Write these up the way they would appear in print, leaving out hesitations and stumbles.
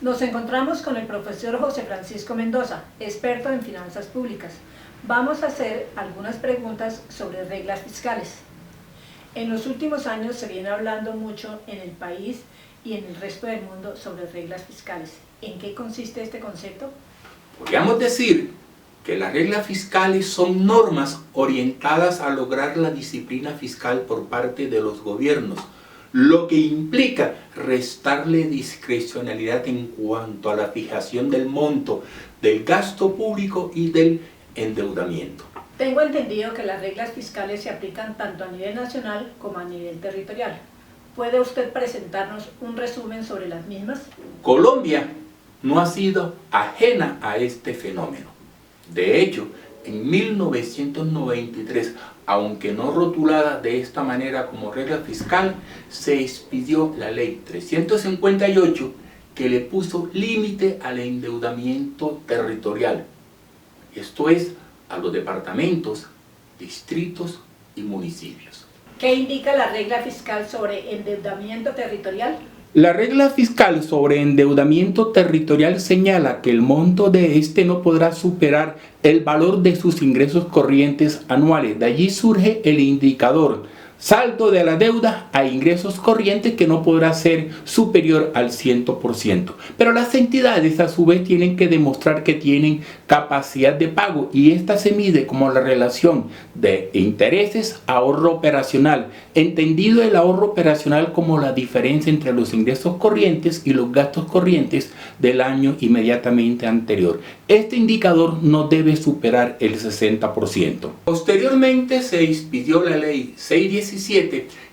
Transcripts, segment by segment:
Nos encontramos con el profesor José Francisco Mendoza, experto en finanzas públicas. Vamos a hacer algunas preguntas sobre reglas fiscales. En los últimos años se viene hablando mucho en el país y en el resto del mundo sobre reglas fiscales. ¿En qué consiste este concepto? Podríamos decir que las reglas fiscales son normas orientadas a lograr la disciplina fiscal por parte de los gobiernos, lo que implica restarle discrecionalidad en cuanto a la fijación del monto del gasto público y del endeudamiento. Tengo entendido que las reglas fiscales se aplican tanto a nivel nacional como a nivel territorial. ¿Puede usted presentarnos un resumen sobre las mismas? Colombia no ha sido ajena a este fenómeno. De hecho, en 1993, aunque no rotulada de esta manera como regla fiscal, se expidió la ley 358 que le puso límite al endeudamiento territorial. Esto es, a los departamentos, distritos y municipios. ¿Qué indica la regla fiscal sobre endeudamiento territorial? La regla fiscal sobre endeudamiento territorial señala que el monto de este no podrá superar el valor de sus ingresos corrientes anuales. De allí surge el indicador saldo de la deuda a ingresos corrientes, que no podrá ser superior al 100%. Pero las entidades a su vez tienen que demostrar que tienen capacidad de pago, y esta se mide como la relación de intereses ahorro operacional, entendido el ahorro operacional como la diferencia entre los ingresos corrientes y los gastos corrientes del año inmediatamente anterior. Este indicador no debe superar el 60%. Posteriormente se expidió la ley 617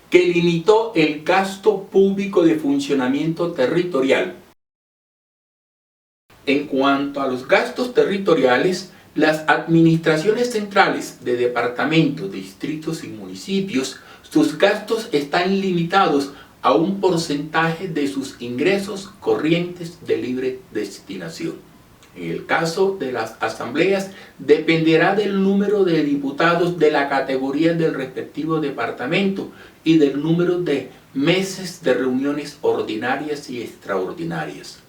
que limitó el gasto público de funcionamiento territorial. En cuanto a los gastos territoriales, las administraciones centrales de departamentos, distritos y municipios, sus gastos están limitados a un porcentaje de sus ingresos corrientes de libre destinación. En el caso de las asambleas, dependerá del número de diputados de la categoría del respectivo departamento y del número de meses de reuniones ordinarias y extraordinarias.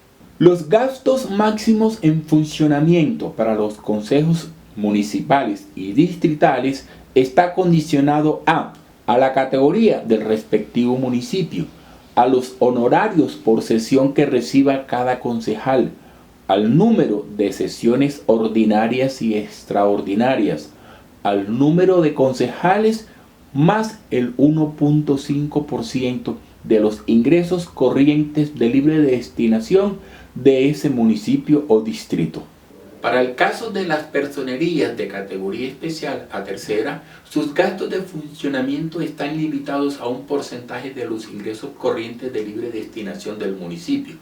Los gastos máximos en funcionamiento para los consejos municipales y distritales está condicionado a la categoría del respectivo municipio, a los honorarios por sesión que reciba cada concejal, al número de sesiones ordinarias y extraordinarias, al número de concejales más el 1.5% de los ingresos corrientes de libre destinación de ese municipio o distrito. Para el caso de las personerías de categoría especial a tercera, sus gastos de funcionamiento están limitados a un porcentaje de los ingresos corrientes de libre destinación del municipio,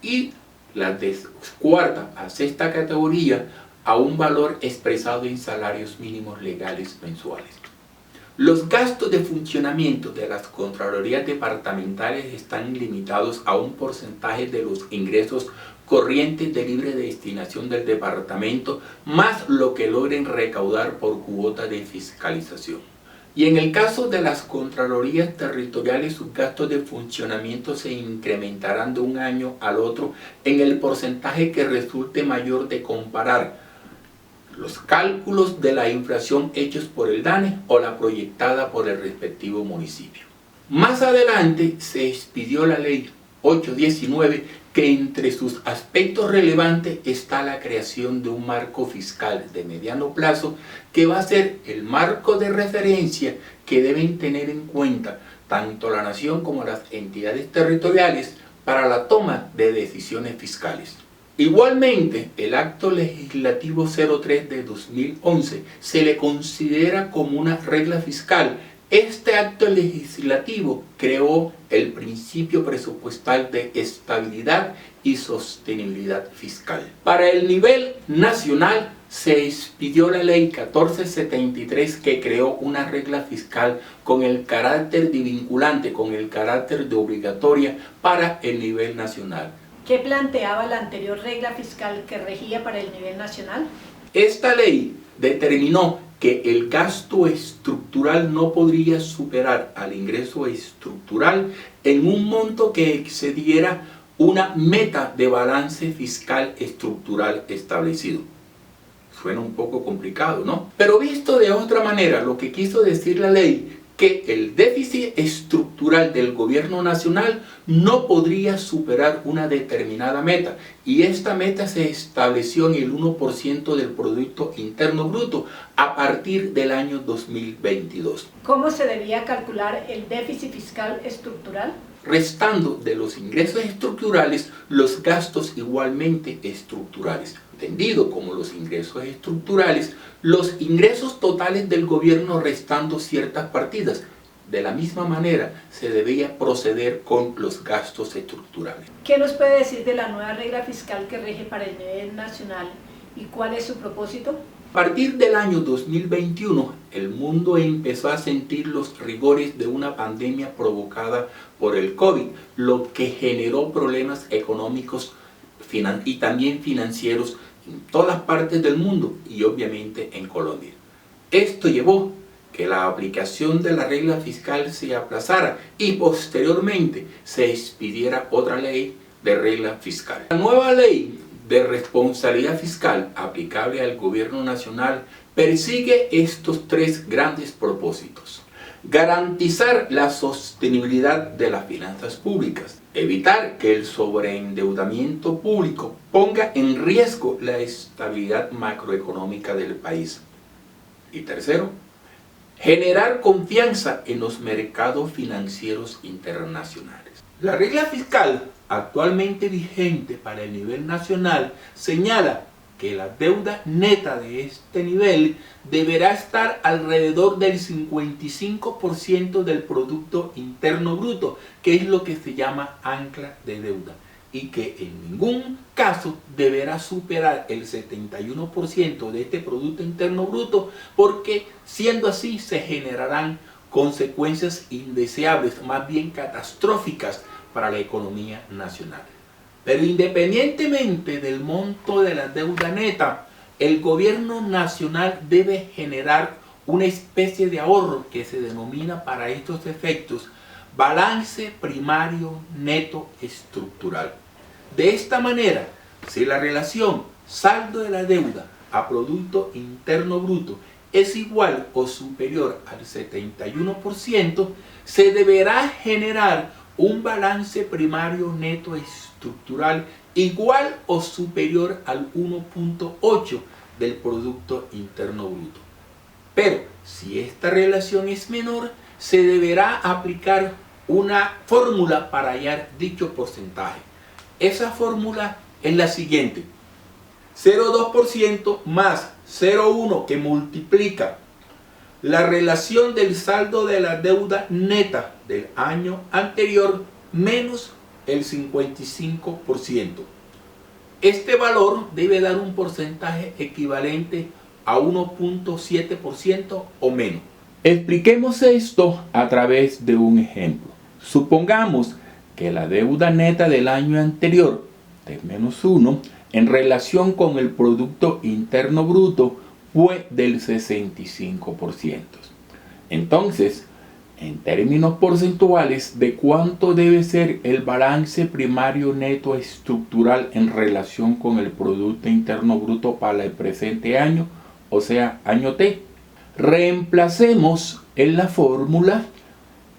y las de cuarta a sexta categoría a un valor expresado en salarios mínimos legales mensuales. Los gastos de funcionamiento de las contralorías departamentales están limitados a un porcentaje de los ingresos corrientes de libre destinación del departamento, más lo que logren recaudar por cuota de fiscalización. Y en el caso de las contralorías territoriales, sus gastos de funcionamiento se incrementarán de un año al otro en el porcentaje que resulte mayor de comparar los cálculos de la inflación hechos por el DANE o la proyectada por el respectivo municipio. Más adelante se expidió la ley 819, que entre sus aspectos relevantes está la creación de un marco fiscal de mediano plazo que va a ser el marco de referencia que deben tener en cuenta tanto la nación como las entidades territoriales para la toma de decisiones fiscales. Igualmente, el Acto Legislativo 03 de 2011 se le considera como una regla fiscal. Este acto legislativo creó el principio presupuestal de estabilidad y sostenibilidad fiscal. Para el nivel nacional se expidió la ley 1473, que creó una regla fiscal con el carácter de vinculante, con el carácter de obligatoria para el nivel nacional. ¿Qué planteaba la anterior regla fiscal que regía para el nivel nacional? Esta ley determinó que el gasto estructural no podría superar al ingreso estructural en un monto que excediera una meta de balance fiscal estructural establecido. Suena un poco complicado, ¿no? Pero visto de otra manera, lo que quiso decir la ley, que el déficit estructural del gobierno nacional no podría superar una determinada meta, y esta meta se estableció en el 1% del Producto Interno Bruto a partir del año 2022. ¿Cómo se debía calcular el déficit fiscal estructural? Restando de los ingresos estructurales los gastos igualmente estructurales. Entendido como los ingresos estructurales, los ingresos totales del gobierno restando ciertas partidas. De la misma manera se debía proceder con los gastos estructurales. ¿Qué nos puede decir de la nueva regla fiscal que rige para el nivel nacional y cuál es su propósito? A partir del año 2021, el mundo empezó a sentir los rigores de una pandemia provocada por el COVID, lo que generó problemas económicos y también financieros en todas partes del mundo y obviamente en Colombia. Esto llevó que la aplicación de la regla fiscal se aplazara y posteriormente se expidiera otra ley de regla fiscal. La nueva ley de responsabilidad fiscal aplicable al gobierno nacional persigue estos tres grandes propósitos: garantizar la sostenibilidad de las finanzas públicas, evitar que el sobreendeudamiento público ponga en riesgo la estabilidad macroeconómica del país, y tercero, generar confianza en los mercados financieros internacionales. La regla fiscal actualmente vigente para el nivel nacional señala que la deuda neta de este nivel deberá estar alrededor del 55% del Producto Interno Bruto, que es lo que se llama ancla de deuda, y que en ningún caso deberá superar el 71% de este Producto Interno Bruto, porque siendo así se generarán consecuencias indeseables, más bien catastróficas para la economía nacional. Pero independientemente del monto de la deuda neta, el gobierno nacional debe generar una especie de ahorro que se denomina para estos efectos balance primario neto estructural. De esta manera, si la relación saldo de la deuda a Producto Interno Bruto es igual o superior al 71%, se deberá generar un balance primario neto estructural igual o superior al 1.8 del Producto Interno Bruto. Pero si esta relación es menor, se deberá aplicar una fórmula para hallar dicho porcentaje. Esa fórmula es la siguiente: 0,2% más 0,1, que multiplica la relación del saldo de la deuda neta del año anterior menos el 55%. Este valor debe dar un porcentaje equivalente a 1.7% o menos. Expliquemos esto a través de un ejemplo. Supongamos que la deuda neta del año anterior de menos 1 en relación con el Producto Interno Bruto fue del 65%. Entonces, en términos porcentuales, ¿de cuánto debe ser el balance primario neto estructural en relación con el Producto Interno Bruto para el presente año, o sea, año T? Reemplacemos en la fórmula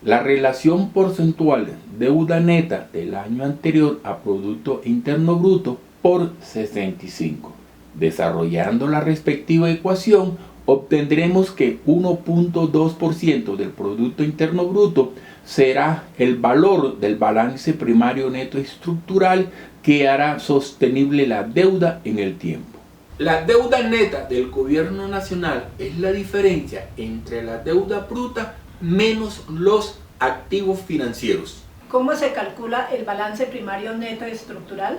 la relación porcentual deuda neta del año anterior a Producto Interno Bruto por 65. Desarrollando la respectiva ecuación, obtendremos que 1.2% del Producto Interno Bruto será el valor del balance primario neto estructural que hará sostenible la deuda en el tiempo. La deuda neta del gobierno nacional es la diferencia entre la deuda bruta menos los activos financieros. ¿Cómo se calcula el balance primario neto estructural?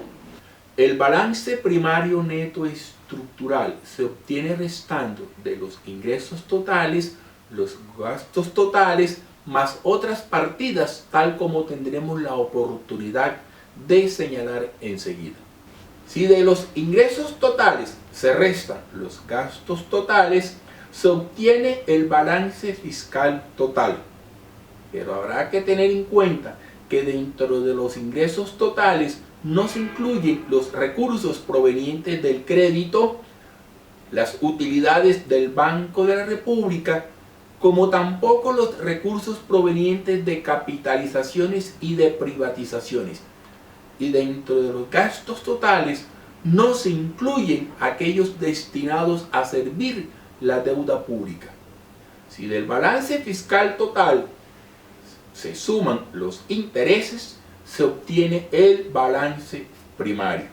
El balance primario neto estructural se obtiene restando de los ingresos totales, los gastos totales, más otras partidas, tal como tendremos la oportunidad de señalar enseguida. Si de los ingresos totales se restan los gastos totales, se obtiene el balance fiscal total. Pero habrá que tener en cuenta que dentro de los ingresos totales no se incluyen los recursos provenientes del crédito, las utilidades del Banco de la República, como tampoco los recursos provenientes de capitalizaciones y de privatizaciones. Y dentro de los gastos totales no se incluyen aquellos destinados a servir la deuda pública. Si del balance fiscal total se suman los intereses, se obtiene el balance primario.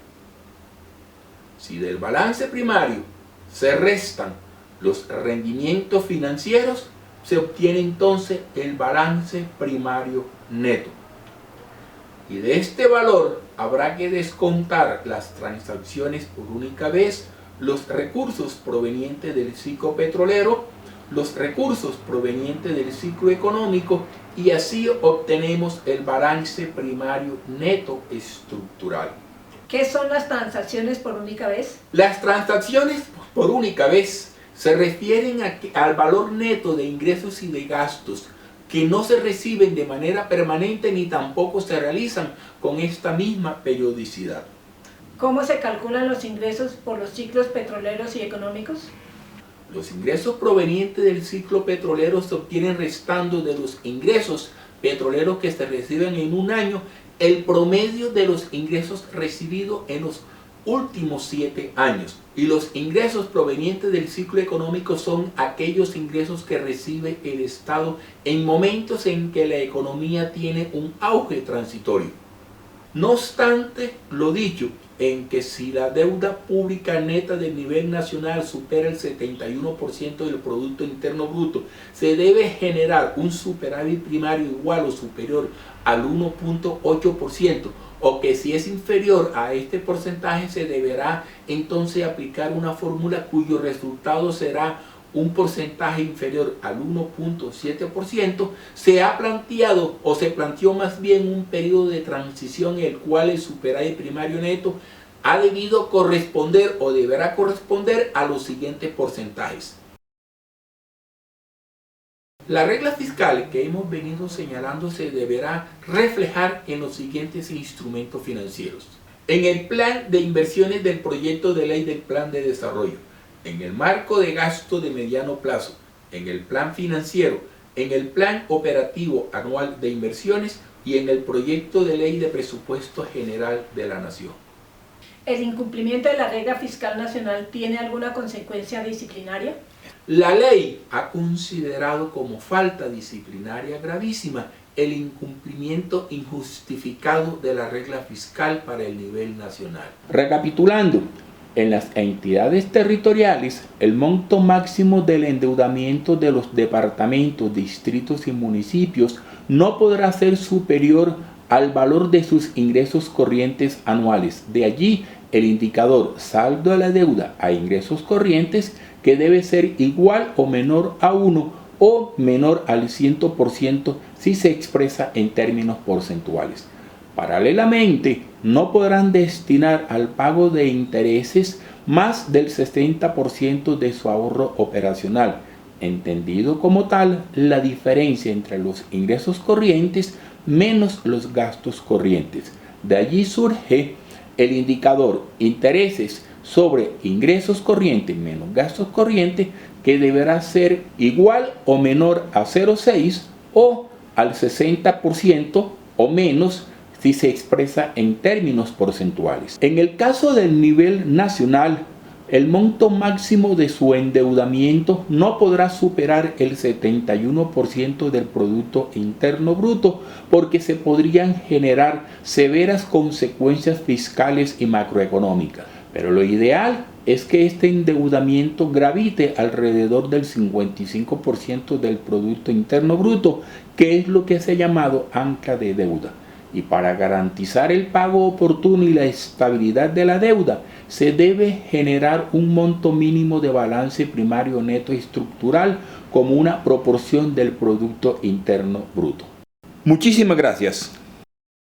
Si del balance primario se restan los rendimientos financieros, se obtiene entonces el balance primario neto. Y de este valor habrá que descontar las transacciones por única vez, los recursos provenientes del ciclo petrolero, los recursos provenientes del ciclo económico, y así obtenemos el balance primario neto estructural. ¿Qué son las transacciones por única vez? Las transacciones por única vez se refieren al valor neto de ingresos y de gastos que no se reciben de manera permanente ni tampoco se realizan con esta misma periodicidad. ¿Cómo se calculan los ingresos por los ciclos petroleros y económicos? Los ingresos provenientes del ciclo petrolero se obtienen restando de los ingresos petroleros que se reciben en un año el promedio de los ingresos recibidos en los últimos 7 años. Y los ingresos provenientes del ciclo económico son aquellos ingresos que recibe el Estado en momentos en que la economía tiene un auge transitorio. No obstante lo dicho, en que si la deuda pública neta del nivel nacional supera el 71% del Producto Interno Bruto, se debe generar un superávit primario igual o superior al 1.8%, o que si es inferior a este porcentaje se deberá entonces aplicar una fórmula cuyo resultado será un porcentaje inferior al 1.7%, se ha planteado o se planteó más bien un periodo de transición en el cual el superávit primario neto ha debido corresponder o deberá corresponder a los siguientes porcentajes. La regla fiscal que hemos venido señalando se deberá reflejar en los siguientes instrumentos financieros: en el plan de inversiones del proyecto de ley del plan de desarrollo, en el marco de gasto de mediano plazo, en el plan financiero, en el plan operativo anual de inversiones y en el proyecto de ley de presupuesto general de la nación. ¿El incumplimiento de la regla fiscal nacional tiene alguna consecuencia disciplinaria? La ley ha considerado como falta disciplinaria gravísima el incumplimiento injustificado de la regla fiscal para el nivel nacional. Recapitulando, en las entidades territoriales, el monto máximo del endeudamiento de los departamentos, distritos y municipios no podrá ser superior al valor de sus ingresos corrientes anuales. De allí el indicador saldo de la deuda a ingresos corrientes, que debe ser igual o menor a 1 o menor al 100% si se expresa en términos porcentuales. Paralelamente, no podrán destinar al pago de intereses más del 60% de su ahorro operacional, entendido como tal la diferencia entre los ingresos corrientes menos los gastos corrientes. De allí surge el indicador intereses sobre ingresos corrientes menos gastos corrientes, que deberá ser igual o menor a 0,6 o al 60% o menos si se expresa en términos porcentuales. En el caso del nivel nacional, el monto máximo de su endeudamiento no podrá superar el 71% del Producto Interno Bruto, porque se podrían generar severas consecuencias fiscales y macroeconómicas. Pero lo ideal es que este endeudamiento gravite alrededor del 55% del Producto Interno Bruto, que es lo que se ha llamado ancla de deuda. Y para garantizar el pago oportuno y la estabilidad de la deuda, se debe generar un monto mínimo de balance primario neto estructural como una proporción del Producto Interno Bruto. Muchísimas gracias.